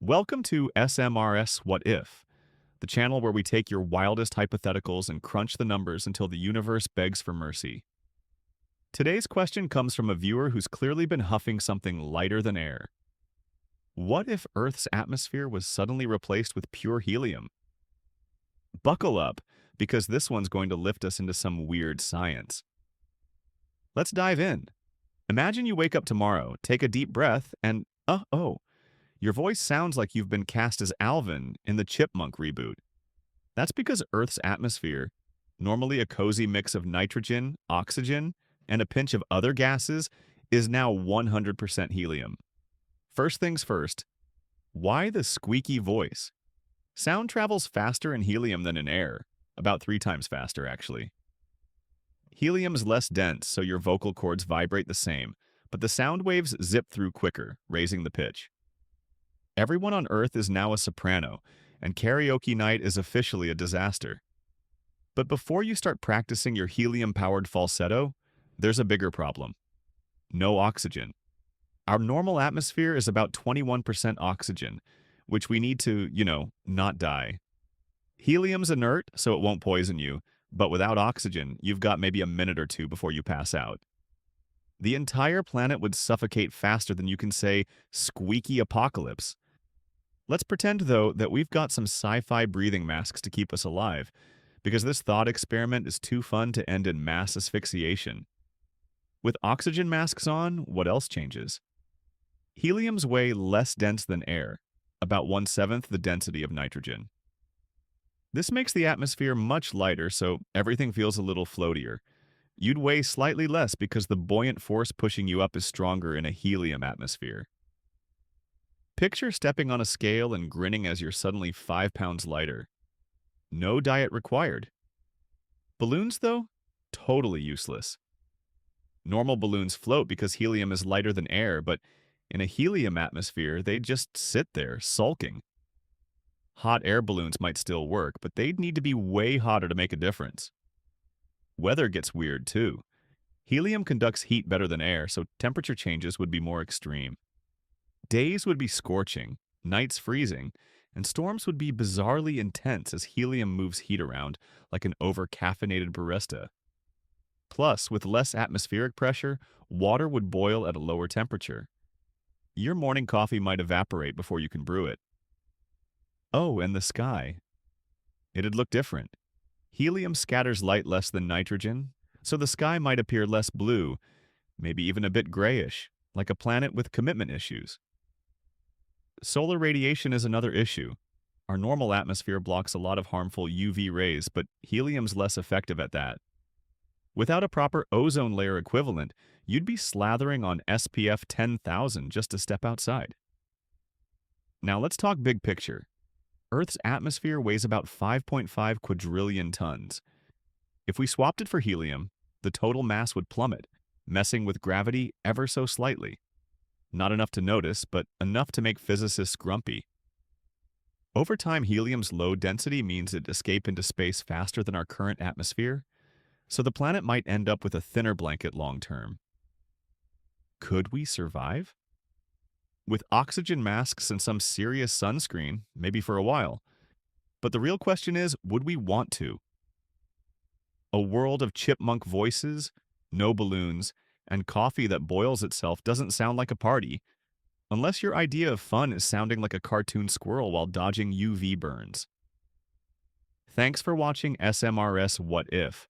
Welcome to SMRS What If, the channel where we take your wildest hypotheticals and crunch the numbers until the universe begs for mercy. Today's question comes from a viewer who's clearly been huffing something lighter than air. What if Earth's atmosphere was suddenly replaced with pure helium? Buckle up, because this one's going to lift us into some weird science. Let's dive in. Imagine you wake up tomorrow, take a deep breath, and your voice sounds like you've been cast as Alvin in the Chipmunk reboot. That's because Earth's atmosphere, normally a cozy mix of nitrogen, oxygen, and a pinch of other gases, is now 100% helium. First things first, why the squeaky voice? Sound travels faster in helium than in air, about 3 times faster, actually. Helium's less dense, so your vocal cords vibrate the same, but the sound waves zip through quicker, raising the pitch. Everyone on Earth is now a soprano, and karaoke night is officially a disaster. But before you start practicing your helium-powered falsetto, there's a bigger problem. No oxygen. Our normal atmosphere is about 21% oxygen, which we need to, not die. Helium's inert, so it won't poison you, but without oxygen, you've got maybe a minute or two before you pass out. The entire planet would suffocate faster than you can say, squeaky apocalypse. Let's pretend, though, that we've got some sci-fi breathing masks to keep us alive, because this thought experiment is too fun to end in mass asphyxiation. With oxygen masks on, what else changes? Helium's way less dense than air, about 1/7 the density of nitrogen. This makes the atmosphere much lighter, so everything feels a little floatier. You'd weigh slightly less because the buoyant force pushing you up is stronger in a helium atmosphere. Picture stepping on a scale and grinning as you're suddenly 5 pounds lighter. No diet required. Balloons, though? Totally useless. Normal balloons float because helium is lighter than air, but in a helium atmosphere, they just sit there, sulking. Hot air balloons might still work, but they'd need to be way hotter to make a difference. Weather gets weird, too. Helium conducts heat better than air, so temperature changes would be more extreme. Days would be scorching, nights freezing, and storms would be bizarrely intense as helium moves heat around like an over-caffeinated barista. Plus, with less atmospheric pressure, water would boil at a lower temperature. Your morning coffee might evaporate before you can brew it. Oh, and the sky. It'd look different. Helium scatters light less than nitrogen, so the sky might appear less blue, maybe even a bit grayish, like a planet with commitment issues. Solar radiation is another issue. Our normal atmosphere blocks a lot of harmful UV rays, but helium's less effective at that. Without a proper ozone layer equivalent, you'd be slathering on SPF 10,000 just to step outside. Now let's talk big picture. Earth's atmosphere weighs about 5.5 quadrillion tons. If we swapped it for helium, the total mass would plummet, messing with gravity ever so slightly. Not enough to notice, but enough to make physicists grumpy. Over time, helium's low density means it'd escape into space faster than our current atmosphere, so the planet might end up with a thinner blanket long term. Could we survive? With oxygen masks and some serious sunscreen, maybe for a while. But the real question is, would we want to? A world of chipmunk voices, no balloons, and coffee that boils itself doesn't sound like a party, unless your idea of fun is sounding like a cartoon squirrel while dodging UV burns. Thanks for watching SMRS What If.